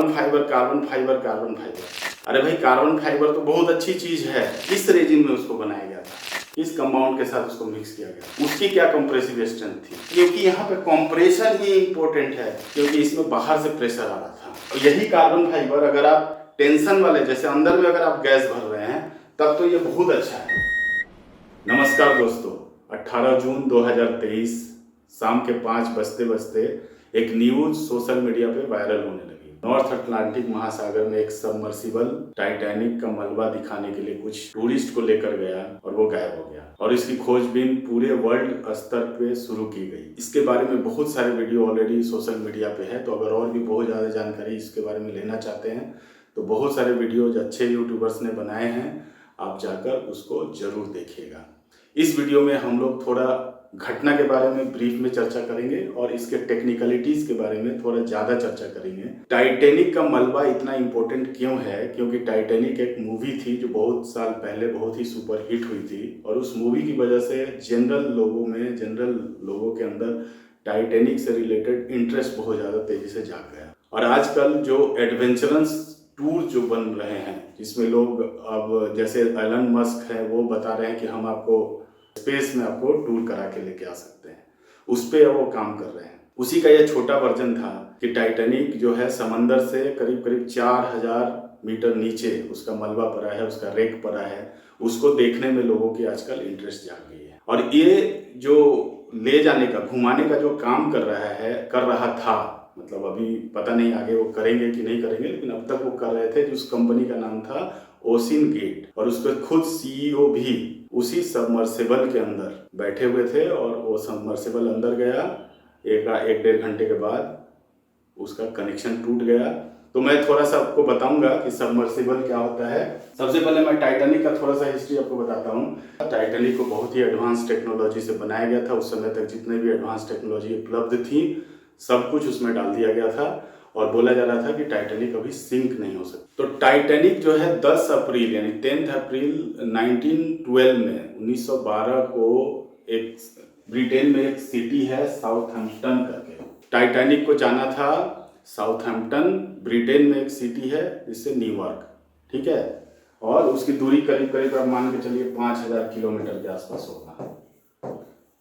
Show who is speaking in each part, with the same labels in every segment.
Speaker 1: Carbon fibre, carbon fibre, carbon fibre. अरे भाई, carbon fibre तो बहुत अच्छी चीज है। किस रेजिन में उसको बनाया गया था, किस कंपाउंड के साथ उसको मिक्स किया गया, उसकी क्या कंप्रेसिव स्ट्रेंथ थी? क्योंकि यहाँ पे कंप्रेशन ही इंपॉर्टेंट है, क्योंकि इसमें बाहर से प्रेशर आ रहा था। और यही कार्बन फाइबर अगर आप टेंशन वाले, जैसे अंदर में अगर आप गैस भर रहे हैं, तब तो ये बहुत अच्छा है। नमस्कार दोस्तों, 18 जून 2023 शाम के 5 बजते बजते एक न्यूज सोशल मीडिया पे वायरल होने लगी। नॉर्थ अटलांटिक महासागर में एक सबमर्सिबल टाइटैनिक का मलबा दिखाने के लिए कुछ टूरिस्ट को लेकर गया और वो गायब हो गया, और इसकी खोजबीन पूरे वर्ल्ड स्तर पे शुरू की गई। इसके बारे में बहुत सारे वीडियो ऑलरेडी सोशल मीडिया पे है, तो अगर और भी बहुत ज़्यादा जानकारी इसके बारे में लेना चाहते हैं तो बहुत सारे वीडियोज अच्छे यूट्यूबर्स ने बनाए हैं, आप जाकर उसको जरूर देखिएगा। इस वीडियो में हम लोग थोड़ा घटना के बारे में ब्रीफ में चर्चा करेंगे और इसके टेक्निकलिटीज के बारे में थोड़ा ज़्यादा चर्चा करेंगे। टाइटैनिक का मलबा इतना इम्पोर्टेंट क्यों है? क्योंकि टाइटैनिक एक मूवी थी जो बहुत साल पहले बहुत ही सुपर हिट हुई थी, और उस मूवी की वजह से जनरल लोगों के अंदर टाइटैनिक से रिलेटेड इंटरेस्ट बहुत ज़्यादा तेजी से जाग गया। और आजकल जो एडवेंचरस टूर जो बन रहे हैं, जिसमें लोग अब जैसे एलन मस्क है, वो बता रहे हैं कि हम आपको स्पेस में आपको टूर करा के लेके आ सकते हैं, उस पर वो काम कर रहे हैं। उसी का ये छोटा वर्जन था कि टाइटैनिक जो है समंदर से करीब करीब 4000 मीटर नीचे उसका मलबा पड़ा है, उसका रेक पड़ा है। उसको देखने में लोगों की आजकल इंटरेस्ट जाग गई है, और ये जो ले जाने का, घुमाने का जो काम कर रहा था, मतलब अभी पता नहीं आगे वो करेंगे कि नहीं करेंगे, लेकिन अब तक वो कर रहे थे। जिस कंपनी का नाम था ओशियन गेट, और उसके खुद सीईओ भी उसी सबमर्सिबल के अंदर बैठे हुए थे, और वो सबमर्सिबल अंदर गया। एक डेढ़ घंटे के बाद उसका कनेक्शन टूट गया। तो मैं थोड़ा सा आपको बताऊंगा कि सबमर्सिबल क्या होता है। सबसे पहले मैं टाइटैनिक का थोड़ा सा हिस्ट्री आपको बताता हूँ। टाइटैनिक को बहुत ही एडवांस टेक्नोलॉजी से बनाया गया था। उस समय तक जितने भी एडवांस टेक्नोलॉजी उपलब्ध थी, सब कुछ उसमें डाल दिया गया था, और बोला जा रहा था कि टाइटैनिक अभी सिंक नहीं हो सकता। तो टाइटैनिक जो है 10 अप्रैल यानी 10 अप्रैल 1912 में 1912 को एक ब्रिटेन में एक सिटी है साउथहैम्पटन करके, टाइटैनिक को जाना था साउथहैम्पटन। ब्रिटेन में एक सिटी है जिससे न्यूयॉर्क, ठीक है, और उसकी दूरी करीब करीब आप मान के चलिए 5000 किलोमीटर के आसपास होगा।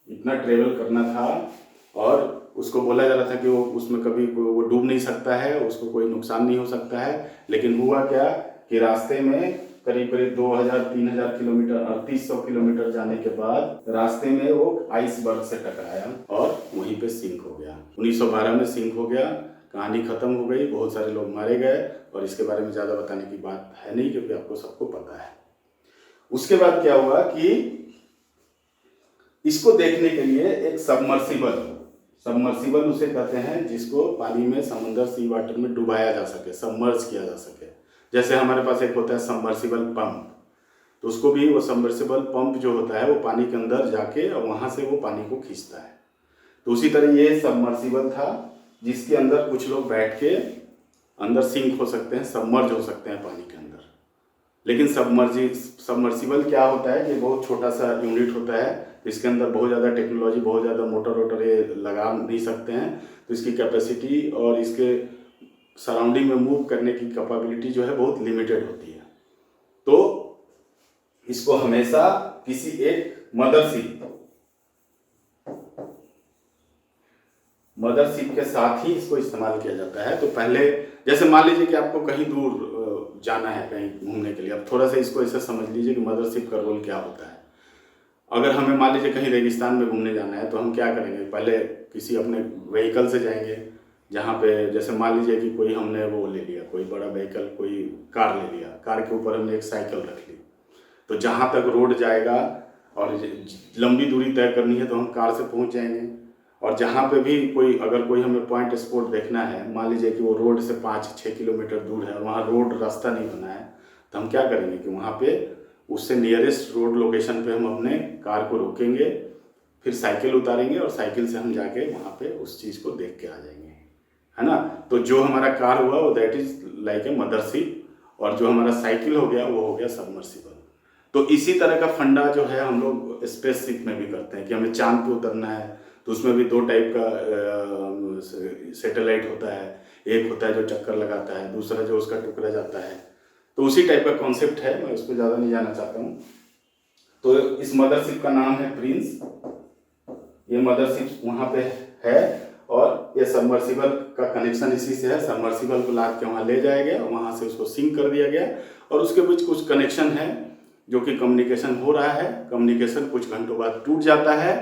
Speaker 1: इतना ट्रेवल करना था, और उसको बोला जा रहा था कि वो उसमें कभी वो डूब नहीं सकता है, उसको कोई नुकसान नहीं हो सकता है। लेकिन हुआ क्या कि रास्ते में करीब करीब 2000-3000 किलोमीटर, 3800 किलोमीटर जाने के बाद रास्ते में वो आइसबर्ग से टकराया और वहीं पे सिंक हो गया। 1912 में सिंक हो गया, कहानी खत्म हो गई, बहुत सारे लोग मारे गए, और इसके बारे में ज़्यादा बताने की बात है नहीं, क्योंकि आपको सबको पता है। उसके बाद क्या हुआ कि इसको देखने के लिए एक सबमर्सिबल उसे कहते हैं जिसको पानी में, समंदर, सी वाटर में डुबाया जा सके, सबमर्ज किया जा सके। जैसे हमारे पास एक होता है सबमर्सिबल पंप, तो उसको भी वो सबमर्सिबल पंप जो होता है वो पानी के अंदर जाके और वहाँ से वो पानी को खींचता है। तो उसी तरह ये सबमर्सिबल था जिसके अंदर कुछ लोग बैठ के अंदर सिंक हो सकते हैं, सबमर्ज हो सकते हैं पानी के अंदर। लेकिन सबमर्सिबल क्या होता है कि बहुत छोटा सा यूनिट होता है, इसके अंदर बहुत ज़्यादा टेक्नोलॉजी, बहुत ज़्यादा मोटर वोटर ये लगा नहीं सकते हैं, तो इसकी कैपेसिटी और इसके सराउंडिंग में मूव करने की कैपेबिलिटी जो है बहुत लिमिटेड होती है। तो इसको हमेशा किसी एक मदरशिप के साथ ही इसको इस्तेमाल किया जाता है। तो पहले जैसे मान लीजिए कि आपको कहीं दूर जाना है, कहीं घूमने के लिए, अब थोड़ा सा इसको ऐसे समझ लीजिए कि मदरशिप का रोल क्या होता है। अगर हमें मान लीजिए कहीं रेगिस्तान में घूमने जाना है, तो हम क्या करेंगे, पहले किसी अपने व्हीकल से जाएंगे, जहाँ पे जैसे मान लीजिए कि कोई हमने वो ले लिया, कोई बड़ा व्हीकल, कोई कार ले लिया, कार के ऊपर हमने एक साइकिल रख ली, तो जहाँ तक रोड जाएगा और लंबी दूरी तय करनी है तो हम कार से पहुँच जाएंगे। और जहाँ पे भी अगर हमें पॉइंट स्पॉट देखना है, मान लीजिए कि वो रोड से 5-6 किलोमीटर दूर है और वहाँ रोड रास्ता नहीं बना है, तो हम क्या करेंगे कि वहाँ पे उससे नियरेस्ट रोड लोकेशन पे हम अपने कार को रोकेंगे, फिर साइकिल उतारेंगे और साइकिल से हम जाके वहाँ पे उस चीज़ को देख के आ जाएंगे, है ना। तो जो हमारा कार हुआ वो that is like a mothership, और जो हमारा साइकिल हो गया वो हो गया सबमर्सिबल। तो इसी तरह का फंडा जो है हम लोग स्पेसशिप में भी करते हैं कि हमें चांद पे उतरना है, तो उसमें भी 2 टाइप का सैटेलाइट होता है। एक होता है जो चक्कर लगाता है, दूसरा जो उसका टुकड़ा जाता है। तो उसी टाइप का कॉन्सेप्ट है, मैं उस पर ज़्यादा नहीं जाना चाहता हूँ। तो इस मदरशिप का नाम है प्रिंस। ये मदरशिप वहाँ पे है और ये सबमर्सिबल का कनेक्शन इसी से है। सबमर्सिबल को लाद के वहाँ ले जाया गया, वहाँ से उसको सिंक कर दिया गया और उसके बीच कुछ कनेक्शन है जो कि कम्युनिकेशन हो रहा है। कम्युनिकेशन कुछ घंटों बाद टूट जाता है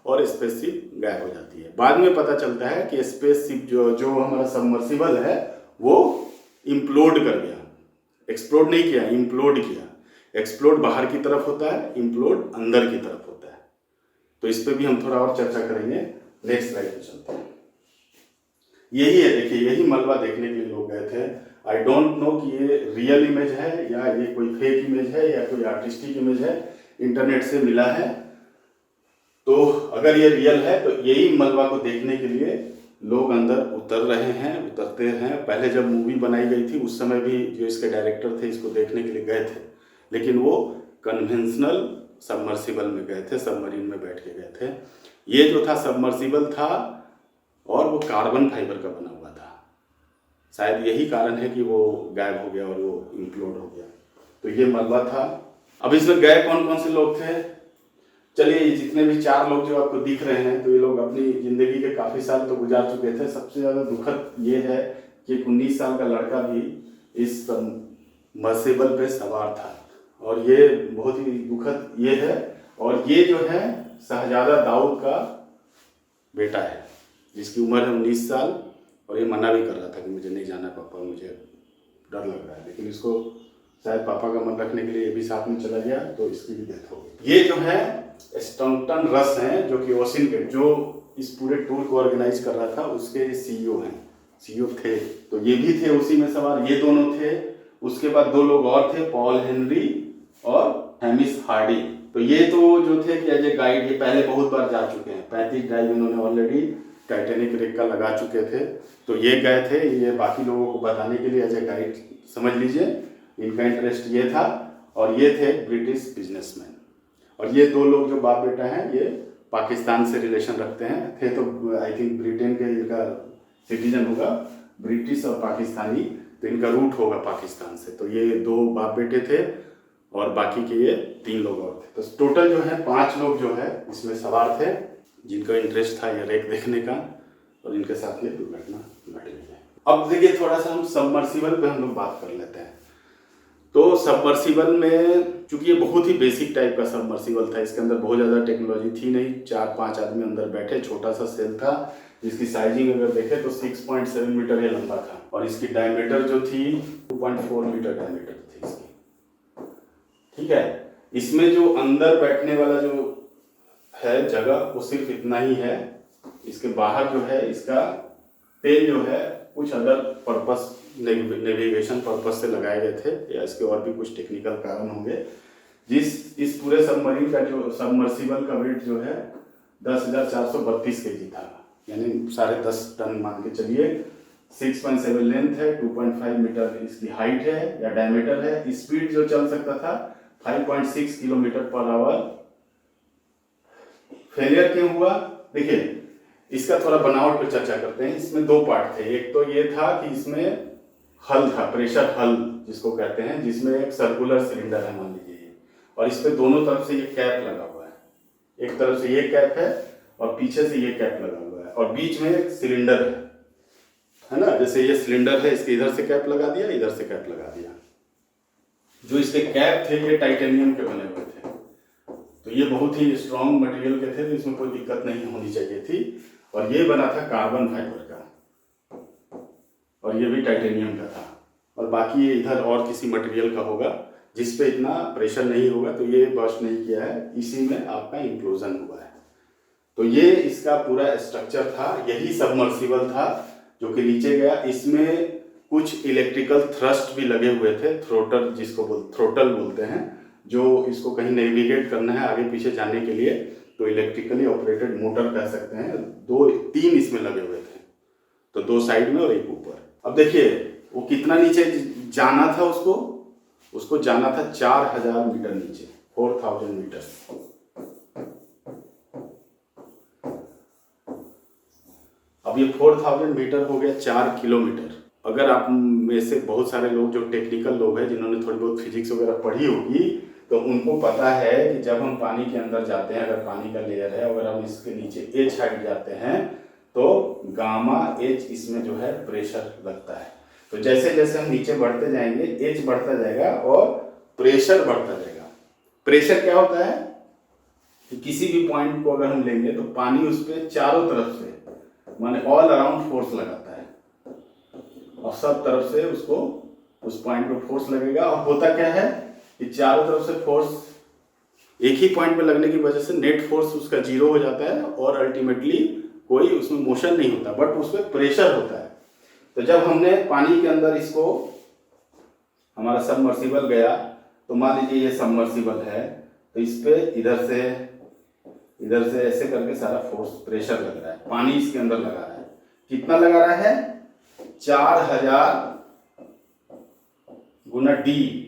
Speaker 1: और स्पेसशिप गायब हो जाती है। बाद में पता चलता है कि स्पेसशिप जो हमारा सबमर्सिबल है वो इम्प्लोड कर गया। एक्सप्लोड नहीं किया, इम्प्लोड किया। एक्सप्लोड बाहर की तरफ होता है, इम्प्लोड अंदर की तरफ होता है। तो इस पे भी हम थोड़ा और चर्चा करेंगे। नेक्स्ट स्लाइड पे चलते हैं। यही है, देखिए यही मलबा देखने के लिए लोग गए थे। आई डोंट नो कि ये रियल इमेज है या ये कोई फेक इमेज है या कोई आर्टिस्टिक इमेज है, इंटरनेट से मिला है। तो अगर ये रियल है तो यही मलबा को देखने के लिए लोग अंदर उतर रहे हैं, उतरते हैं। पहले जब मूवी बनाई गई थी उस समय भी जो इसके डायरेक्टर थे इसको देखने के लिए गए थे, लेकिन वो कन्वेंशनल सबमर्सिबल में गए थे, सबमरीन में बैठ के गए थे। ये जो था सबमर्सिबल था और वो कार्बन फाइबर का बना हुआ था। शायद यही कारण है कि वो गायब हो गया और वो इम्प्लोड हो गया। तो ये मलबा था। अब इसमें गए कौन कौन से लोग थे? चलिए, जितने भी 4 लोग जो आपको दिख रहे हैं तो ये लोग अपनी ज़िंदगी के काफ़ी साल तो गुजार चुके थे। सबसे ज़्यादा दुखद ये है कि एक 19 साल का लड़का भी इस सबमर्सिबल पे सवार था और ये बहुत ही दुखद ये है। और ये जो है शहजादा दाऊद का बेटा है जिसकी उम्र है 19 साल और ये मना भी कर रहा था कि मुझे नहीं जाना पापा, मुझे डर लग रहा है, लेकिन इसको शायद पापा का मन रखने के लिए ये भी साथ में चला गया तो इसकी भी डेथ हो गई। ये जो है स्टंटन रस हैं जो कि ओसिन गेट जो इस पूरे टूर को ऑर्गेनाइज कर रहा था उसके सीईओ हैं, सीईओ थे। तो ये भी थे उसी में सवार, ये दोनों थे। उसके बाद 2 लोग और थे, पॉल हेनरी और हैमिस हार्डी। तो ये तो जो थे कि एज ए गाइड ये पहले बहुत बार जा चुके हैं, 35 ड्राइव इन्होंने ऑलरेडी टाइटैनिक रेक का लगा चुके थे। तो ये गए थे, ये बाकी लोगों को बताने के लिए एज ए गाइड समझ लीजिए, इनका इंटरेस्ट ये था। और ये थे ब्रिटिश बिजनेसमैन। और ये 2 लोग जो बाप बेटा हैं ये पाकिस्तान से रिलेशन रखते हैं, थे तो आई थिंक ब्रिटेन के इनका सिटीजन होगा, ब्रिटिश और पाकिस्तानी, तो इनका रूट होगा पाकिस्तान से। तो ये 2 बाप बेटे थे और बाकी के ये 3 लोग और थे। तो टोटल जो है 5 लोग जो है इसमें सवार थे जिनका इंटरेस्ट था ये रेक देखने का और इनके साथ ये दुर्घटना घट गई है। अब देखिए थोड़ा सा हम सबमर्सिबल पे हम लोग बात कर लेते हैं। तो सबमर्सिबल में चूंकि ये बहुत ही बेसिक टाइप का सबमर्सिबल था, इसके अंदर बहुत ज़्यादा टेक्नोलॉजी थी नहीं, 4-5 आदमी अंदर बैठे, छोटा सा सेल था जिसकी साइजिंग अगर देखें तो 6.7 मीटर ये लंबा था और इसकी डायमीटर जो थी 2.4 मीटर डायमीटर थी इसकी। ठीक है, इसमें जो अंदर बैठने वाला जो है जगह वो सिर्फ इतना ही है। इसके बाहर जो है इसका तेल जो है कुछ अदर पर्पस, नेविगेशन पर्पस से लगाए गए थे या इसके और भी कुछ टेक्निकल कारण होंगे। इस पूरे सबमरीन का जो सबमर्सिबल का वेट जो है 10,432 केजी था, यानी 10.5 टन मान के चलिए। 6.7 लेंथ है, 2.5 मीटर इसकी हाइट है या डायमीटर है। स्पीड जो चल सकता था 5.6 किलोमीटर पर आवर। फेलियर क्यों हुआ? देखिए इसका थोड़ा बनावट पर चर्चा करते हैं। इसमें 2 पार्ट थे। एक तो ये था कि इसमें हल था, प्रेशर हल जिसको कहते हैं, जिसमें एक सर्कुलर सिलेंडर है मान लीजिए, और इस पे दोनों तरफ से ये कैप लगा हुआ है। एक तरफ से ये कैप है और पीछे से ये कैप लगा हुआ है और बीच में एक सिलेंडर है ना। जैसे ये सिलेंडर है, इसके इधर से कैप लगा दिया, इधर से कैप लगा दिया। जो इसके कैप थे ये टाइटेनियम के बने हुए थे, तो ये बहुत ही स्ट्रॉन्ग मटेरियल के थे, तो इसमें कोई दिक्कत नहीं होनी चाहिए थी। और ये बना था कार्बन फाइबर का और ये भी टाइटेनियम का था, और बाकी ये इधर और किसी मटेरियल का होगा जिस पे इतना प्रेशर नहीं होगा, तो ये बर्स्ट नहीं किया है, इसी में आपका इंप्लोजन हुआ है। तो ये इसका पूरा स्ट्रक्चर था। यही सबमर्सिबल था जो कि नीचे गया। इसमें कुछ इलेक्ट्रिकल थ्रस्ट भी लगे हुए थे, थ्रोटल बोलते हैं, जो इसको कहीं नेविगेट करना है आगे पीछे जाने के लिए, तो इलेक्ट्रिकली ऑपरेटेड मोटर कह सकते हैं। 2-3 इसमें लगे हुए थे, तो 2 साइड में और एक ऊपर। अब देखिए वो कितना नीचे जाना था, उसको जाना था 4000 मीटर नीचे, 4000 मीटर। अब अब ये 4000 मीटर हो गया 4 किलोमीटर। अगर आप में से बहुत सारे लोग जो टेक्निकल लोग हैं, जिन्होंने थोड़ी बहुत फिजिक्स वगैरह पढ़ी होगी, तो उनको पता है कि जब हम पानी के अंदर जाते हैं, अगर पानी का लेयर है, अगर हम इसके नीचे एच हाइट जाते हैं तो गामा एच इसमें जो है प्रेशर लगता है। तो जैसे जैसे हम नीचे बढ़ते जाएंगे एच बढ़ता जाएगा और प्रेशर बढ़ता जाएगा। प्रेशर क्या होता है कि किसी भी पॉइंट को अगर हम लेंगे तो पानी उस पर चारों तरफ से माने ऑल अराउंड फोर्स लगाता है और सब तरफ से उसको उस पॉइंट पे फोर्स लगेगा। और होता क्या है कि चारों तरफ से फोर्स एक ही पॉइंट पे लगने की वजह से नेट फोर्स उसका 0 हो जाता है और अल्टीमेटली कोई उसमें मोशन नहीं होता, बट उस पर प्रेशर होता है। तो जब हमने पानी के अंदर इसको हमारा सबमर्सिबल गया, तो मान लीजिए ये सबमर्सिबल है, तो इस पे इधर से ऐसे करके सारा फोर्स प्रेशर लग रहा है, पानी इसके अंदर लगा रहा है। कितना लगा रहा है? 4000 गुना डी,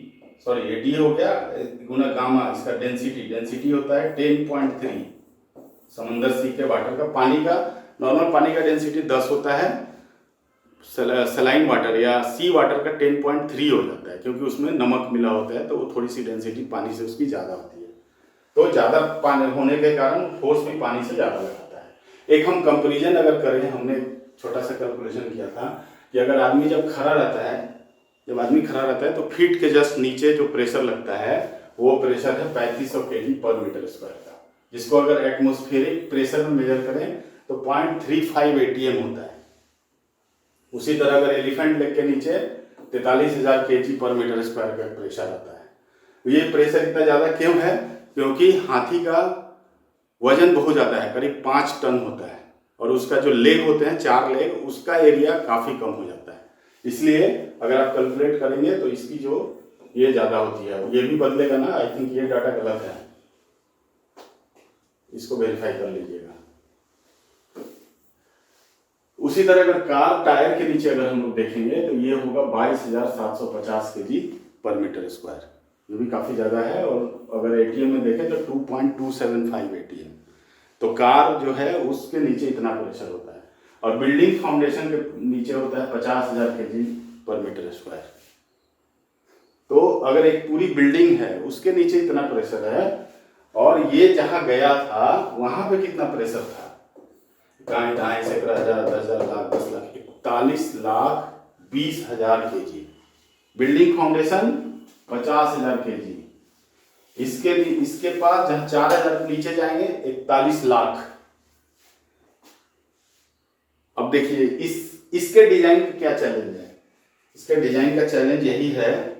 Speaker 1: सॉरी ये डी हो गया, गुना गामा, इसका डेंसिटी होता है 10.3। समंदर सी के वाटर का, पानी का नॉर्मल पानी का डेंसिटी 10 होता है, सलाइन वाटर या सी वाटर का 10.3 हो जाता है, क्योंकि उसमें नमक मिला होता है, तो वो थोड़ी सी डेंसिटी पानी से उसकी ज़्यादा होती है। तो ज़्यादा पानी होने के कारण फोर्स भी पानी से ज़्यादा लगाता है। एक हम कंपेरिजन अगर करें, हमने छोटा सा कैलकुलेशन किया था कि अगर आदमी जब खड़ा रहता है तो फीट के जस्ट नीचे जो प्रेशर लगता है वो प्रेशर है 3500 kg पर मीटर स्क्वायर का, जिसको अगर एटमॉस्फेरिक प्रेशर में मेजर करें तो 0.35 ATM होता है। उसी तरह अगर एलिफेंट लेग के नीचे 43,000 kg पर मीटर स्क्वायर का प्रेशर आता है। ये प्रेशर इतना ज़्यादा क्यों है? क्योंकि हाथी का वजन बहुत ज़्यादा है, करीब 5 टन होता है, और उसका जो लेग होते हैं 4 लेग, उसका एरिया काफ़ी कम हो जाता है। इसलिए अगर आप कैलकुलेट करेंगे तो इसकी जो ये ज़्यादा होती है, ये भी बदलेगा ना। आई थिंक ये डाटा गलत है, इसको वेरीफाई कर लीजिएगा। उसी तरह अगर कार टायर के नीचे अगर हम लोग देखेंगे तो ये होगा 22,750 kg पर मीटर स्क्वायर, ये भी काफ़ी ज़्यादा है। और अगर एटीएम में देखें तो 2.275 ATM। तो कार जो है उसके नीचे इतना प्रेशर होता है, और बिल्डिंग फाउंडेशन के नीचे होता है 50,000 kg पर मीटर स्क्वायर। तो अगर एक पूरी बिल्डिंग है उसके नीचे इतना प्रेशर है, और ये जहाँ गया था वहाँ पे कितना प्रेशर था? गाय दाएं से 10,000, 10,000, lakh, 10 lakh, 41,20,000 kg। Building foundation 50,000 kg। इसके पास जहाँ 4,000 नीचे जाएंगे 41 लाख। अब देखिए इसके डिजाइन का क्या चैलेंज है? इसके डिजाइन का चैलेंज यही है,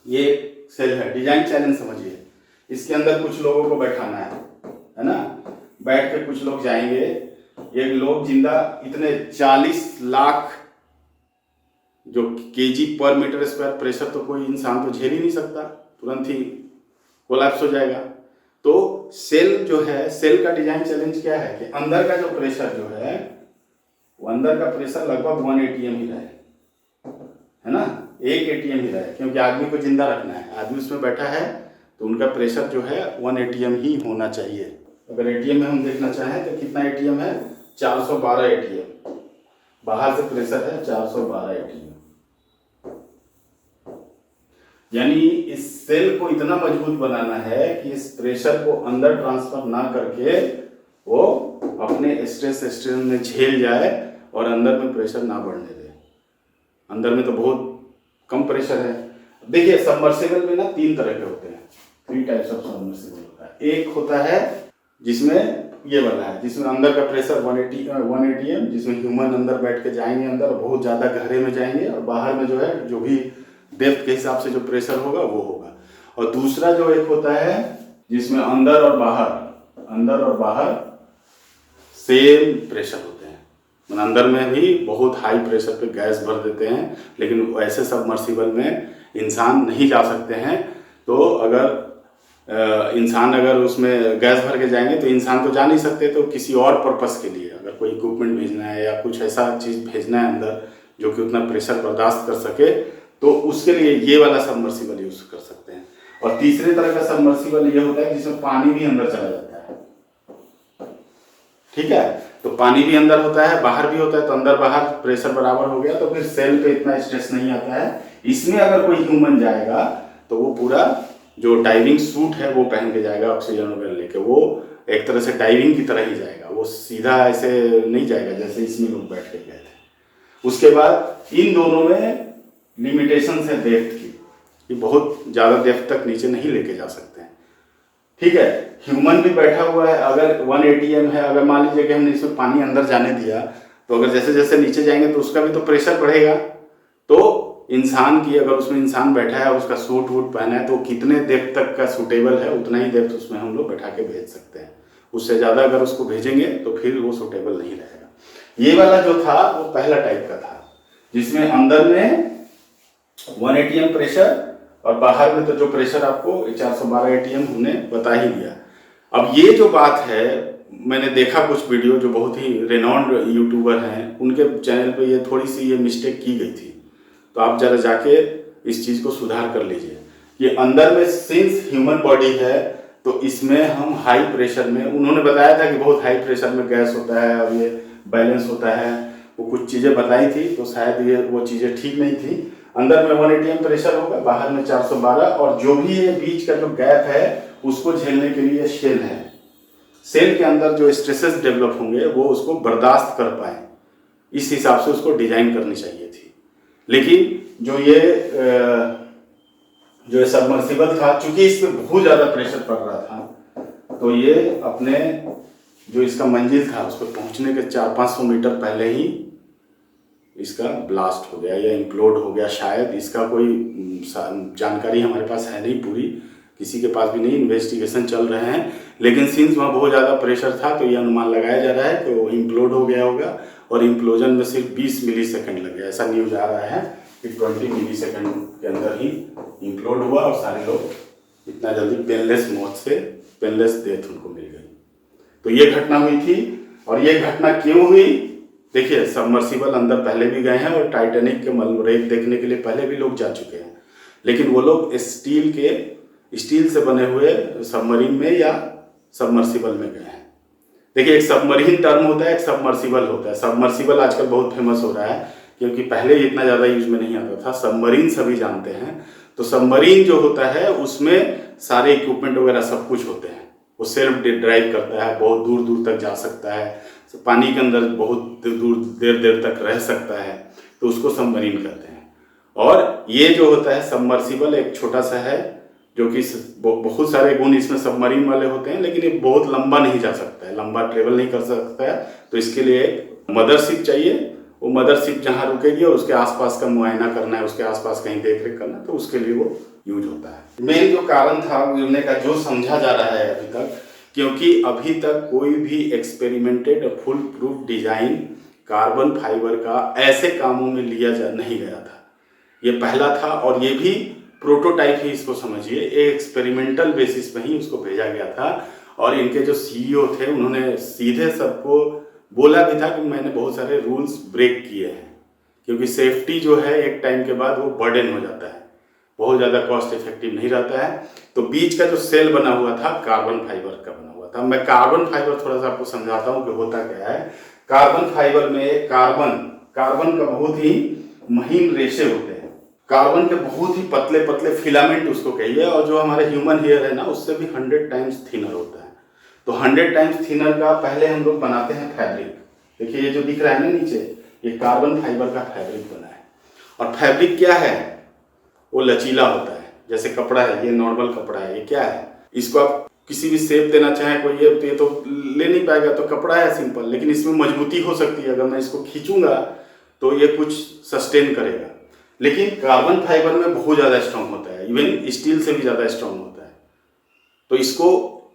Speaker 1: ये सेल है, डिजाइन चैलेंज समझिए। इसके अंदर कुछ लोगों को बैठाना है ना, बैठ के कुछ लोग जाएंगे, एक लोग जिंदा इतने 40 लाख जो केजी पर मीटर स्क्वायर प्रेशर तो कोई इंसान तो झेल ही नहीं सकता, तुरंत ही कोलैप्स हो जाएगा। तो सेल जो है, सेल का डिजाइन चैलेंज क्या है कि अंदर का जो प्रेशर जो है वो अंदर का प्रेशर लगभग 1 ATM ही रहे, है ना, 1 ATM ही रहे, क्योंकि आदमी को जिंदा रखना है, आदमी उसमें बैठा है तो उनका प्रेशर जो है 1 ATM ही होना चाहिए। अगर ATM में हम देखना चाहें तो कितना ATM है? 412 ATM। बाहर से प्रेशर है 412 ATM। यानी इस सेल को इतना मजबूत बनाना है कि इस प्रेशर को अंदर ट्रांसफर ना करके वो अपने स्ट्रेस स्ट्रेन में झेल जाए और अंदर में प्रेशर ना बढ़ने दे। अंदर में तो बहुत कम प्रेशर है। देखिए सबमर्सिबल में ना 3 तरह के होते हैं, 3 टाइप्स ऑफ सबमर्सिबल होता है। एक होता है जिसमें ये वाला है, जिसमें अंदर का प्रेशर 1 ATM, जिसमें ह्यूमन अंदर बैठ के जाएंगे अंदर, बहुत ज़्यादा गहरे में जाएंगे, और बाहर में जो है जो भी डेप्थ के हिसाब से जो प्रेशर होगा वो होगा। और दूसरा जो एक होता है जिसमें अंदर और बाहर सेम प्रेशर होते हैं, मतलब अंदर में भी बहुत हाई प्रेशर पे गैस भर देते हैं, लेकिन ऐसे सबमर्सिबल में इंसान नहीं जा सकते हैं। तो अगर इंसान अगर उसमें गैस भर के जाएंगे तो इंसान तो जा नहीं सकते, तो किसी और पर्पस के लिए अगर कोई इक्विपमेंट भेजना है या कुछ ऐसा चीज़ भेजना है अंदर जो कि उतना प्रेशर बर्दाश्त कर सके, तो उसके लिए ये वाला सबमर्सिबल यूज कर सकते हैं। और तीसरे तरह का सबमर्सिबल ये होता है जिसमें पानी भी अंदर चला जाता है, ठीक है। तो पानी भी अंदर होता है, बाहर भी होता है, तो अंदर बाहर प्रेशर बराबर हो गया, तो फिर सेल पे इतना स्ट्रेस नहीं आता है। इसमें अगर कोई ह्यूमन जाएगा तो वो पूरा जो डाइविंग सूट है वो पहन के जाएगा, ऑक्सीजन वगैरह लेके, वो एक तरह से डाइविंग की तरह ही जाएगा, वो सीधा ऐसे नहीं जाएगा जैसे इसमें लोग बैठ के गए थे। उसके बाद इन दोनों में लिमिटेशन है डेप्थ की, ये बहुत ज़्यादा डेप्थ तक नीचे नहीं लेके जा सकते हैं, ठीक है। ह्यूमन भी बैठा हुआ है, अगर 1 ATM है, अगर मान लीजिए कि हमने इसमें पानी अंदर जाने दिया, तो अगर जैसे जैसे नीचे जाएंगे तो उसका भी तो प्रेशर बढ़ेगा। तो इंसान की, अगर उसमें इंसान बैठा है, उसका सूट वूट पहना है, तो कितने डेप्थ तक का सूटेबल है उतना ही डेप्थ उसमें हम लोग बैठा के भेज सकते हैं। उससे ज़्यादा अगर उसको भेजेंगे तो फिर वो सूटेबल नहीं रहेगा। ये वाला जो था वो पहला टाइप का था, जिसमें अंदर में 1 ATM प्रेशर और बाहर में तो जो प्रेशर आपको 412 ATM हमने बता ही दिया। अब ये जो बात है, मैंने देखा कुछ वीडियो जो बहुत ही रेनॉन्ड यूट्यूबर हैं, उनके चैनल पे ये थोड़ी सी ये मिस्टेक की गई थी, तो आप जरा जाके इस चीज़ को सुधार कर लीजिए। ये अंदर में सिंस ह्यूमन बॉडी है, तो इसमें हम हाई प्रेशर में, उन्होंने बताया था कि बहुत हाई प्रेशर में गैस होता है और ये बैलेंस होता है, वो कुछ चीज़ें बताई थी, तो शायद ये वो चीज़ें ठीक नहीं थी। अंदर में 1 ATM प्रेशर होगा, बाहर में 412, और जो भी ये बीच का जो गैप है उसको झेलने के लिए शेल है। सेल के अंदर जो स्ट्रेसेस डेवलप होंगे वो उसको बर्दाश्त कर पाए, इस हिसाब से उसको डिजाइन करनी चाहिए थी। लेकिन जो सबमर्सिबल था, चूंकि इस पर बहुत ज़्यादा प्रेशर पड़ रहा था, तो ये अपने जो इसका मंजिल था उस पर पहुँचने के 400-500 मीटर पहले ही इसका ब्लास्ट हो गया या इम्प्लोड हो गया। शायद इसका कोई जानकारी हमारे पास है नहीं पूरी, किसी के पास भी नहीं, इन्वेस्टिगेशन चल रहे हैं, लेकिन सिंस वहाँ बहुत ज़्यादा प्रेशर था तो ये अनुमान लगाया जा रहा है कि वो इम्प्लोड हो गया होगा, और इम्प्लोजन में सिर्फ 20 मिलीसेकंड लगे, ऐसा न्यूज आ रहा है कि 20 मिलीसेकंड के अंदर ही इम्प्लोड हुआ और सारे लोग इतना जल्दी पेनलेस मौत से, पेनलेस डेथ उनको मिल गई। तो ये घटना हुई थी। और ये घटना क्यों हुई? देखिए, सबमर्सिबल अंदर पहले भी गए हैं और टाइटैनिक के मलरेक देखने के लिए पहले भी लोग जा चुके हैं, लेकिन वो लोग स्टील से बने हुए सबमरीन में या सबमर्सिबल में गए हैं। देखिए, एक सबमरीन टर्म होता है, एक सबमर्सिबल होता है। सबमर्सिबल आजकल बहुत फेमस हो रहा है क्योंकि पहले इतना ज़्यादा यूज में नहीं आता था। सबमरीन सभी जानते हैं। तो सबमरीन जो होता है उसमें सारे इक्विपमेंट वगैरह सब कुछ होते हैं, वो सेल्फ ड्राइव करता है, बहुत दूर दूर तक जा सकता है, पानी के अंदर बहुत दूर देर तक रह सकता है, तो उसको सबमरीन कहते हैं। और ये जो होता है सबमर्सिबल, एक छोटा सा है जो कि बहुत सारे गुण इसमें सबमरीन वाले होते हैं, लेकिन ये बहुत लंबा नहीं जा सकता है, लंबा ट्रेवल नहीं कर सकता है। तो इसके लिए एक मदरशिप चाहिए। वो मदरशिप जहाँ रुकेगी और उसके आसपास का मुआयना करना है, उसके आसपास कहीं देख रेख करना है, तो उसके लिए वो यूज होता है। मेन जो कारण था गिरने का, जो समझा जा रहा है अभी तक, क्योंकि अभी तक कोई भी एक्सपेरिमेंटेड और full proof design carbon fibre का ऐसे कामों में लिया नहीं गया था। ये पहला था, और ये भी प्रोटोटाइप ही इसको समझिए, एक एक्सपेरिमेंटल बेसिस पे ही उसको भेजा गया था। और इनके जो CEO थे उन्होंने सीधे सबको बोला भी था कि मैंने बहुत सारे रूल्स ब्रेक किए हैं, क्योंकि सेफ्टी जो है एक टाइम के बाद वो बर्डन हो जाता है, बहुत ज़्यादा कॉस्ट इफेक्टिव नहीं रहता है। तो बीच का जो सेल बना हुआ था कार्बन फाइबर का बना हुआ था। मैं कार्बन फाइबर थोड़ा सा आपको समझाता हूँ कि होता क्या है। कार्बन फाइबर में कार्बन का बहुत ही महीन रेशे होते हैं, कार्बन के बहुत ही पतले पतले फिलामेंट उसको कहिए, और जो हमारे ह्यूमन हेयर है ना, उससे भी 100 टाइम्स थिनर होता है। तो 100 टाइम्स थिनर का पहले हम लोग बनाते हैं फैब्रिक। देखिए, ये जो दिख रहा है ना नीचे, ये कार्बन फाइबर का फैब्रिक बना है। और फैब्रिक क्या है? वो लचीला होता है, जैसे कपड़ा है, ये नॉर्मल कपड़ा है। ये क्या है? इसको आप किसी भी शेप देना चाहें कोई, ये तो ले नहीं पाएगा, तो कपड़ा है सिंपल, लेकिन इसमें मजबूती हो सकती है। अगर मैं इसको खींचूंगा तो ये कुछ सस्टेन करेगा, लेकिन कार्बन फाइबर में बहुत ज़्यादा स्ट्रांग होता है, इवन स्टील से भी ज़्यादा स्ट्रांग होता है। तो इसको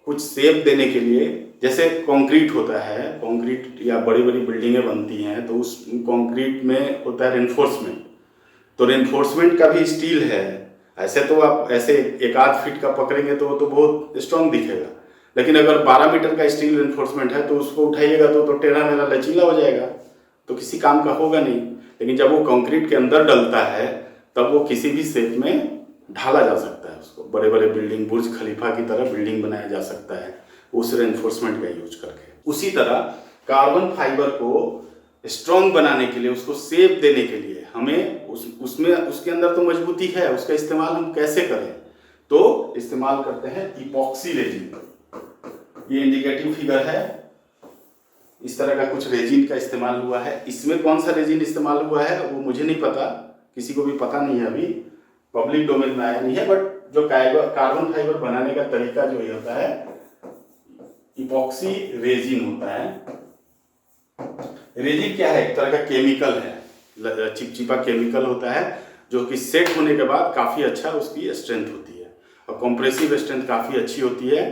Speaker 1: कुछ शेप देने के लिए, जैसे कंक्रीट होता है, कंक्रीट या बड़ी बड़ी बिल्डिंगें बनती हैं, तो उस कंक्रीट में होता है रेनफोर्समेंट। तो रेनफोर्समेंट का भी स्टील है। ऐसे तो आप ऐसे 1-8 फीट का पकड़ेंगे तो वो तो बहुत स्ट्रांग दिखेगा, लेकिन अगर 12 मीटर का स्टील रेनफोर्समेंट है तो उसको उठाइएगा तो टेढ़ा मेढ़ा लचीला हो जाएगा, तो किसी काम का होगा नहीं। लेकिन जब वो कंक्रीट के अंदर डलता है तब वो किसी भी शेप में ढाला जा सकता है, उसको बड़े बड़े बिल्डिंग, बुर्ज खलीफा की तरह बिल्डिंग बनाया जा सकता है उस रेनफोर्समेंट का यूज करके। उसी तरह कार्बन फाइबर को स्ट्रॉन्ग बनाने के लिए, उसको शेप देने के लिए हमें उसमें उसके अंदर तो मजबूती है, उसका इस्तेमाल हम कैसे करें? तो इस्तेमाल करते हैं इपॉक्सी रेजिन। ये इंडिकेटिव फिगर है, इस तरह का कुछ रेजिन का इस्तेमाल हुआ है। इसमें कौन सा रेजिन इस्तेमाल हुआ है वो मुझे नहीं पता, किसी को भी पता नहीं है, अभी पब्लिक डोमेन में आया नहीं है। बट जो कार्बन फाइबर बनाने का तरीका जो ये होता है, इपॉक्सी रेजिन होता है। रेजिन क्या है? एक तरह का केमिकल है, चिपचिपा केमिकल होता है, जो कि सेट होने के बाद काफ़ी अच्छा उसकी स्ट्रेंथ होती है और कॉम्प्रेसिव स्ट्रेंथ काफ़ी अच्छी होती है।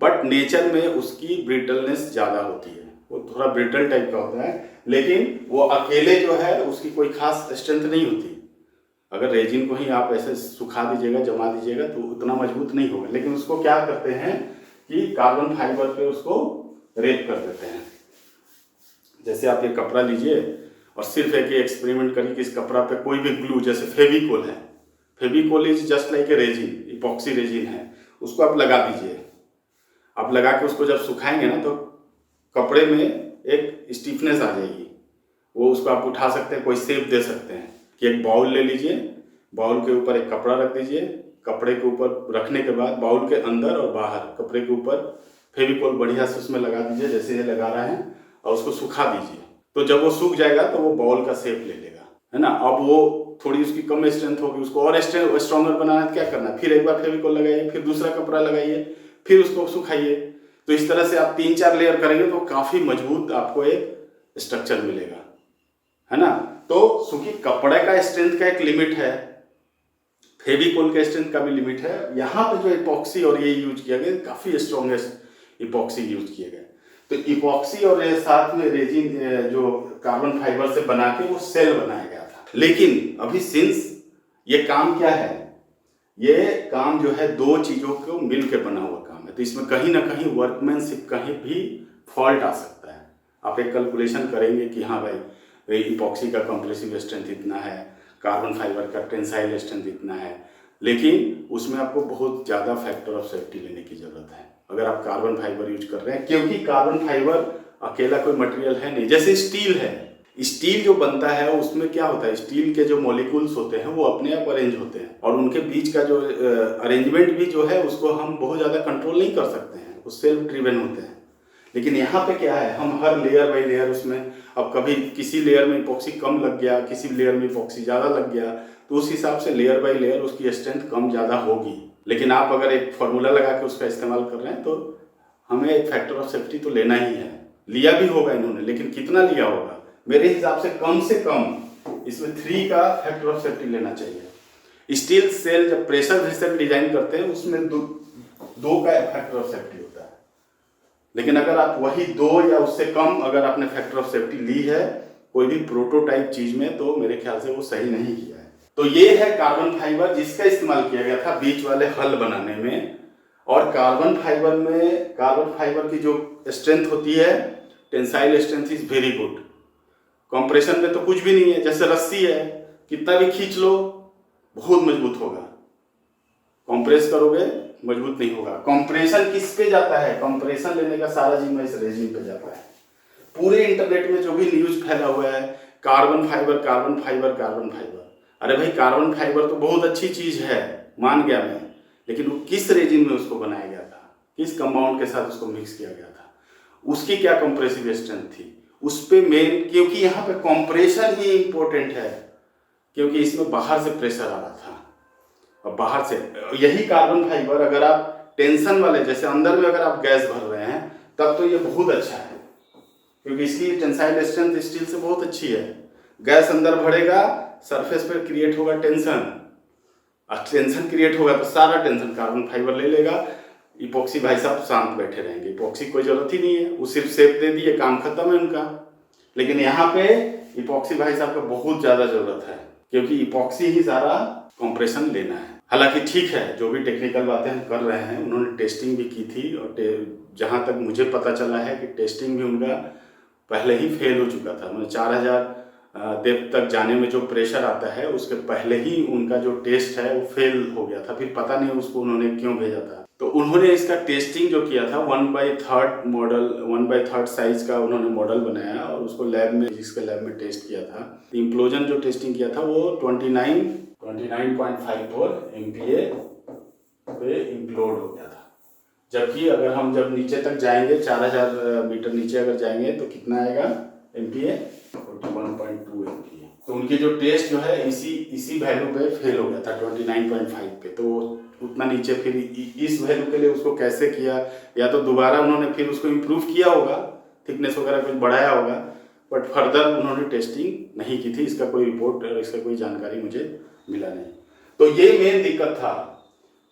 Speaker 1: बट नेचर में उसकी ब्रिटलनेस ज़्यादा होती है, वो थोड़ा ब्रिटल टाइप का होता है, लेकिन वो अकेले जो है उसकी कोई खास स्ट्रेंथ नहीं होती। अगर रेजिन को ही आप ऐसे सुखा दीजिएगा, जमा दीजिएगा तो उतना मजबूत नहीं होगा। लेकिन उसको क्या करते हैं कि कार्बन फाइबर पे उसको रेप कर देते हैं। जैसे आप ये कपड़ा लीजिए और सिर्फ एक एक्सपेरिमेंट करिए कि इस कपड़ा पे कोई भी ग्लू, जैसे फेविकोल है, Fevicol is just like a resin, epoxy resin है, उसको आप लगा दीजिए। आप लगा के उसको जब सुखाएंगे ना तो कपड़े में एक स्टिफनेस आ जाएगी, वो उसको आप उठा सकते हैं, कोई शेप दे सकते हैं कि एक बाउल ले लीजिए, बाउल के ऊपर एक कपड़ा रख दीजिए, कपड़े के ऊपर रखने के बाद बाउल के अंदर और बाहर कपड़े के ऊपर फेविकोल बढ़िया से उसमें लगा दीजिए, जैसे ये लगा रहे हैं, और उसको सुखा दीजिए। तो जब वो सूख जाएगा तो वो बाउल का शेप ले लेगा, है ना। अब वो थोड़ी उसकी कम स्ट्रेंथ होगी, उसको और स्ट्रॉन्गर बनाना है, क्या करना है? फिर एक बार फेविकोल लगाइए, फिर दूसरा कपड़ा लगाइए, फिर उसको सुखाइए। तो इस तरह से आप 3-4 लेयर करेंगे तो काफ़ी मजबूत आपको एक स्ट्रक्चर मिलेगा, है ना। तो क्योंकि कपड़े का स्ट्रेंथ का एक लिमिट है, फेविकोल के स्ट्रेंथ का भी लिमिट है। यहाँ पे जो इपॉक्सी और ये यूज किया गया, काफ़ी स्ट्रॉन्गेस्ट इपॉक्सी यूज किए गए। तो इपॉक्सी और साथ में रेजिन जो कार्बन फाइबर से बना के वो सेल बनाया गया था। लेकिन अभी सिंस ये काम क्या है, ये काम जो है दो चीज़ों को मिल के बना हुआ काम है, तो इसमें कहीं ना कहीं वर्कमैनशिप कहीं भी फॉल्ट आ सकता है। आप एक कैलकुलेशन करेंगे कि हाँ भाई इपॉक्सी का कंप्रेसिव स्ट्रेंथ इतना है, कार्बन फाइबर का टेंसाइल स्ट्रेंथ इतना है, लेकिन उसमें आपको बहुत ज़्यादा फैक्टर ऑफ सेफ्टी लेने की ज़रूरत है अगर आप कार्बन फाइबर यूज कर रहे हैं, क्योंकि कार्बन फाइबर अकेला कोई मटेरियल है नहीं। जैसे स्टील है, स्टील जो बनता है उसमें क्या होता है, स्टील के जो मॉलिक्यूल्स होते हैं वो अपने आप अरेंज होते हैं, और उनके बीच का जो अरेंजमेंट भी जो है उसको हम बहुत ज़्यादा कंट्रोल नहीं कर सकते हैं, वो सेल्फ ड्रिवन होते हैं। लेकिन यहाँ पे क्या है, हम हर लेयर बाई लेयर उसमें, अब कभी किसी लेयर में इपॉक्सी कम लग गया, किसी लेयर में इपॉक्सी ज़्यादा लग गया, तो उस हिसाब से लेयर बाई लेयर उसकी स्ट्रेंथ कम ज़्यादा होगी। लेकिन आप अगर एक फॉर्मूला लगा के उसका इस्तेमाल कर रहे हैं तो हमें एक फैक्टर ऑफ सेफ्टी तो लेना ही है। लिया भी होगा इन्होंने, लेकिन कितना लिया होगा? मेरे हिसाब से कम इसमें 3 का फैक्टर ऑफ सेफ्टी लेना चाहिए। स्टील सेल जब प्रेशर वेसल डिजाइन करते हैं उसमें 2 का फैक्टर ऑफ सेफ्टी होता है, लेकिन अगर आप वही 2 या उससे कम अगर आपने फैक्टर ऑफ सेफ्टी ली है कोई भी प्रोटोटाइप चीज में, तो मेरे ख्याल से वो सही नहीं किया है। तो ये है कार्बन फाइबर जिसका इस्तेमाल किया गया था बीच वाले हल बनाने में। और कार्बन फाइबर की जो स्ट्रेंथ होती है, tensile strength is very good. Compression में तो कुछ भी नहीं है, जैसे रस्सी है, कितना भी खींच लो बहुत मजबूत होगा, कंप्रेस करोगे मजबूत नहीं होगा। कंप्रेशन किस पे जाता है? कंप्रेशन लेने का सारा जिम्मा इस रेजिन पे जाता है। पूरे इंटरनेट में जो भी न्यूज फैला हुआ है, carbon fibre carbon fibre carbon fibre, अरे भाई कार्बन फाइबर तो बहुत अच्छी चीज है, मान गया मैं, लेकिन वो किस रेजिन में उसको बनाया गया था, किस कंपाउंड के साथ उसको मिक्स किया गया था, उसकी क्या कंप्रेसिव स्ट्रेंथ थी, उस पे मेन, क्योंकि यहाँ पे कंप्रेशन ही इंपॉर्टेंट है, क्योंकि इसमें बाहर से प्रेशर आ रहा था। और बाहर से यही कार्बन फाइबर अगर आप टेंशन वाले, जैसे अंदर में अगर आप गैस भर रहे हैं तब तो ये बहुत अच्छा है, क्योंकि इसकी टेंसाइल स्ट्रेंथ स्टील से बहुत अच्छी है। गैस अंदर भरेगा, सरफेस पर क्रिएट होगा टेंशन, और टेंशन क्रिएट होगा तो सारा टेंशन कार्बन फाइबर ले लेगा। इपॉक्सी भाई साहब शांत बैठे रहेंगे, इपॉक्सी कोई जरूरत ही नहीं है, वो सिर्फ शेप दे दिए, काम खत्म है उनका। लेकिन यहाँ पे इपॉक्सी भाई साहब को बहुत ज्यादा जरूरत है, क्योंकि इपॉक्सी ही सारा कंप्रेशन लेना है। हालांकि ठीक है, जो भी टेक्निकल बातें हम कर रहे हैं, उन्होंने टेस्टिंग भी की थी, और जहाँ तक मुझे पता चला है कि टेस्टिंग भी उनका पहले ही फेल हो चुका था। मतलब 4000 डेप्थ तक जाने में जो प्रेशर आता है उसके पहले ही उनका जो टेस्ट है वो फेल हो गया था। फिर पता नहीं उसको उन्होंने क्यों भेजा था, तो उन्होंने इसका टेस्टिंग जो किया था 1/3 मॉडल 1/3 साइज का उन्होंने मॉडल बनाया और उसको लैब में जिसके लैब में टेस्ट किया था। इम्प्लोजन जो टेस्टिंग किया था वो 29.54 MPa पे इम्प्लोड हो गया था। जबकि अगर हम जब नीचे तक जाएंगे 4000 मीटर नीचे अगर जाएंगे तो कितना आएगा MPa 41.2 MPa। तो उनके जो टेस्ट जो है इसी वैल्यू पे फेल हो गया था 29.5 पे। तो उतना नीचे फिर इस वैल्यू के लिए उसको कैसे किया, या तो दोबारा उन्होंने फिर उसको इम्प्रूव किया होगा, थिकनेस वगैरह कुछ बढ़ाया होगा, बट फर्दर उन्होंने टेस्टिंग नहीं की थी। इसका कोई रिपोर्ट और इसका कोई जानकारी मुझे मिला नहीं। तो ये मेन दिक्कत था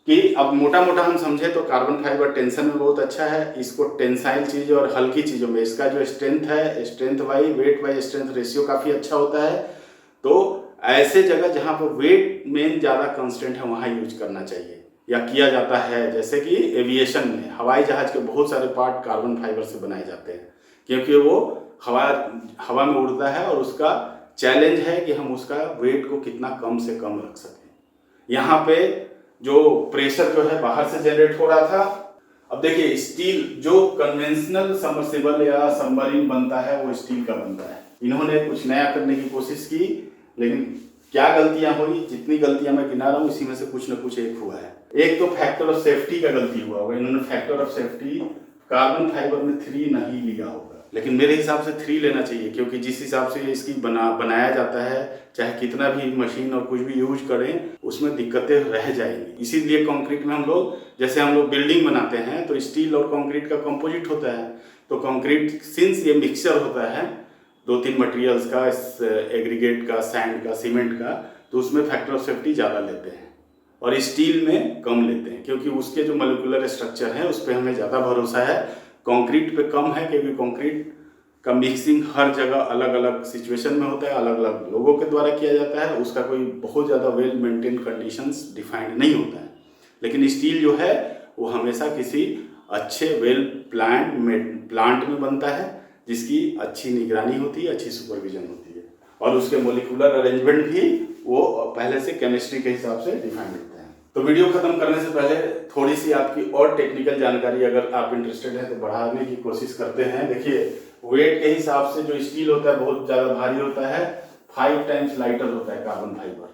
Speaker 1: कि अब मोटा मोटा हम समझे तो कार्बन फाइबर टेंशन में बहुत अच्छा है। इसको टेंसाइल चीज़ और हल्की चीज़ों में इसका जो स्ट्रेंथ है, strength by weight by strength ratio काफ़ी अच्छा होता है। तो ऐसे जगह जहाँ पर वेट मेन ज़्यादा कंस्टेंट है वहाँ यूज करना चाहिए या किया जाता है। जैसे कि एविएशन में हवाई जहाज के बहुत सारे पार्ट कार्बन फाइबर से बनाए जाते हैं, क्योंकि वो हवा में उड़ता है और उसका चैलेंज है कि हम उसका वेट को कितना कम से कम रख सकें। यहाँ पे जो प्रेशर जो है बाहर से जनरेट हो रहा था। अब देखिए स्टील जो कन्वेंशनल सबमर्सिबल या सबमरीन बनता है वो स्टील का बनता है। इन्होंने कुछ नया करने की कोशिश की, लेकिन क्या गलतियां हुई, जितनी गलतियां मैं गिना रहा हूँ इसी में से कुछ न कुछ एक हुआ है। एक तो फैक्टर ऑफ सेफ्टी का गलती हुआ होगा। इन्होंने factor of safety carbon fibre में 3 नहीं लिया होगा, लेकिन मेरे हिसाब से 3 लेना चाहिए, क्योंकि जिस हिसाब से इसकी बनाया जाता है, चाहे कितना भी मशीन और कुछ भी यूज करें उसमें दिक्कतें रह जाएंगी। इसीलिए कंक्रीट में हम लोग बिल्डिंग बनाते हैं तो स्टील और कंक्रीट का कंपोजिट होता है। तो कंक्रीट सिंस ये मिक्सचर होता है 2-3 मटेरियल्स का, एग्रीगेट का, सैंड का, सीमेंट का, तो उसमें फैक्टर ऑफ सेफ्टी ज़्यादा लेते हैं और स्टील में कम लेते हैं, क्योंकि उसके जो मोलिकुलर स्ट्रक्चर है उस पर हमें ज़्यादा भरोसा है। कंक्रीट पे कम है, क्योंकि कंक्रीट का मिक्सिंग हर जगह अलग अलग सिचुएशन में होता है, अलग अलग लोगों के द्वारा किया जाता है, उसका कोई बहुत ज़्यादा वेल मेंटेन कंडीशंस डिफाइंड नहीं होता है। लेकिन स्टील जो है वो हमेशा किसी अच्छे वेल प्लांट में बनता है, जिसकी अच्छी निगरानी होती है, अच्छी सुपरविजन होती है, और उसके मोलिकुलर अरेंजमेंट भी वो पहले से केमिस्ट्री के हिसाब से डिफाइंड होते हैं। तो वीडियो खत्म करने से पहले थोड़ी सी आपकी और टेक्निकल जानकारी अगर आप इंटरेस्टेड हैं तो बढ़ाने की कोशिश करते हैं। देखिए वेट के हिसाब से जो स्टील होता है बहुत ज़्यादा भारी होता है, 5 टाइम्स लाइटर होता है कार्बन फाइबर।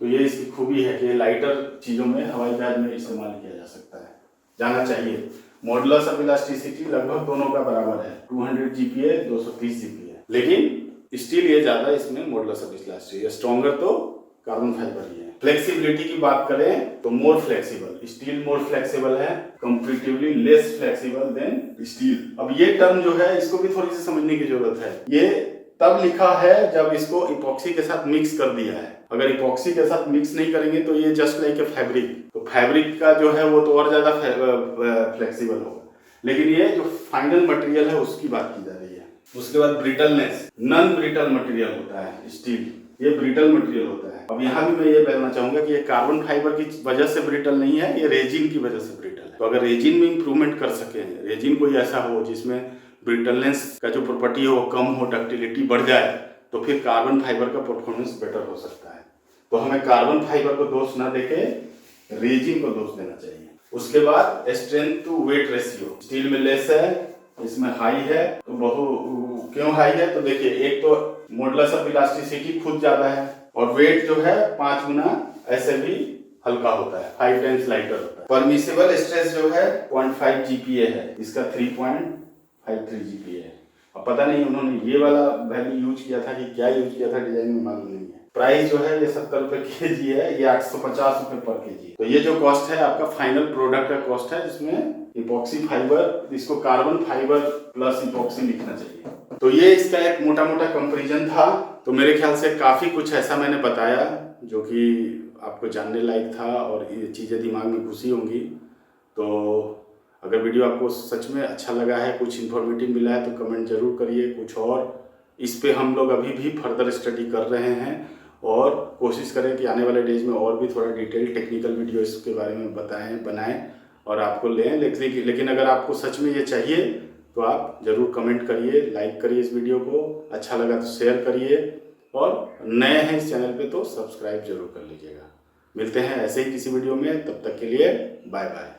Speaker 1: तो ये इसकी खूबी है कि लाइटर चीज़ों में हवाई जहाज में इस्तेमाल किया जा सकता है, जाना चाहिए। मॉडुलस ऑफ इलास्टिसिटी लगभग दोनों का बराबर है, 200 GPa 230 GPa, लेकिन स्टील ये ज़्यादा इसमें मॉडुलस ऑफ इलास्टिसिटी स्ट्रॉन्गर तो कार्बन फाइबर ही है। फ्लेक्सिबिलिटी की बात करें तो more flexible, steel more flexible है, comparatively less flexible than steel. अब ये टर्म जो है इसको भी थोड़ी सी समझने की जरूरत है। ये तब लिखा है जब इसको इपॉक्सी के साथ मिक्स कर दिया है। अगर इपॉक्सी के साथ मिक्स नहीं करेंगे तो ये जस्ट लाइक ए फैब्रिक, तो फैब्रिक का जो है वो तो और ज्यादा फ्लेक्सिबल होगा, लेकिन ये जो फाइनल मटेरियल है उसकी बात की जा रही है। उसके बाद ब्रिटलनेस, नॉन ब्रिटल मटेरियल होता है स्टील, ये ब्रिटल मटेरियल होता है। अब यहाँ भी मैं ये कहना चाहूंगा कि ये कार्बन फाइबर की वजह से ब्रिटल नहीं है, ये रेजिन की वजह से ब्रिटल है। तो अगर रेजिन में इंप्रूवमेंट कर सके, रेजिन कोई ऐसा हो जिसमें ब्रिटलनेस का जो प्रॉपर्टी है वो कम हो, डक्टिलिटी बढ़ जाए, तो फिर कार्बन फाइबर का परफॉर्मेंस बेटर हो सकता है। तो हमें कार्बन फाइबर को दोष ना देके रेजिन को दोष देना चाहिए। उसके बाद strength to weight ratio, steel में लेस है, इसमें हाई है। तो क्यों हाई है? तो देखिए एक तो मॉडुलस ऑफ इलास्टिसिटी खुद ज्यादा है और वेट जो है 5 गुना ऐसे भी हल्का होता है, 5 टाइम्स लाइटर होता है। परमिसिबल स्ट्रेस जो है 0.5 GPa है, इसका 3.53 GPa है। अब पता नहीं उन्होंने ये वाला वैल्यू यूज किया था कि क्या यूज किया था, डिजाइन में मालूम नहीं है। प्राइस जो है ये 70 रुपए kg है, ये 850 रुपए पर kg। तो ये जो कॉस्ट है आपका फाइनल प्रोडक्ट का कॉस्ट है, जिसमें इपॉक्सी फाइबर, इसको कार्बन फाइबर प्लस इपॉक्सी लिखना चाहिए। तो ये इसका एक मोटा मोटा कंपैरिजन था। तो मेरे ख्याल से काफी कुछ ऐसा मैंने बताया जो कि आपको जानने लायक था और ये चीजें दिमाग में घुसी होंगी। तो अगर वीडियो आपको सच में अच्छा लगा है, कुछ इन्फॉर्मेटिव मिला है, तो कमेंट जरूर करिए। कुछ और इस पे हम लोग अभी भी फर्दर स्टडी कर रहे हैं और कोशिश करें कि आने वाले डेज में और भी थोड़ा डिटेल टेक्निकल वीडियो इसके बारे में बनाएं और आपको लें। लेकिन अगर आपको सच में ये चाहिए तो आप जरूर कमेंट करिए, लाइक करिए इस वीडियो को, अच्छा लगा तो शेयर करिए और नए हैं इस चैनल पे तो सब्सक्राइब जरूर कर लीजिएगा। मिलते हैं ऐसे ही किसी वीडियो में, तब तक के लिए बाय बाय।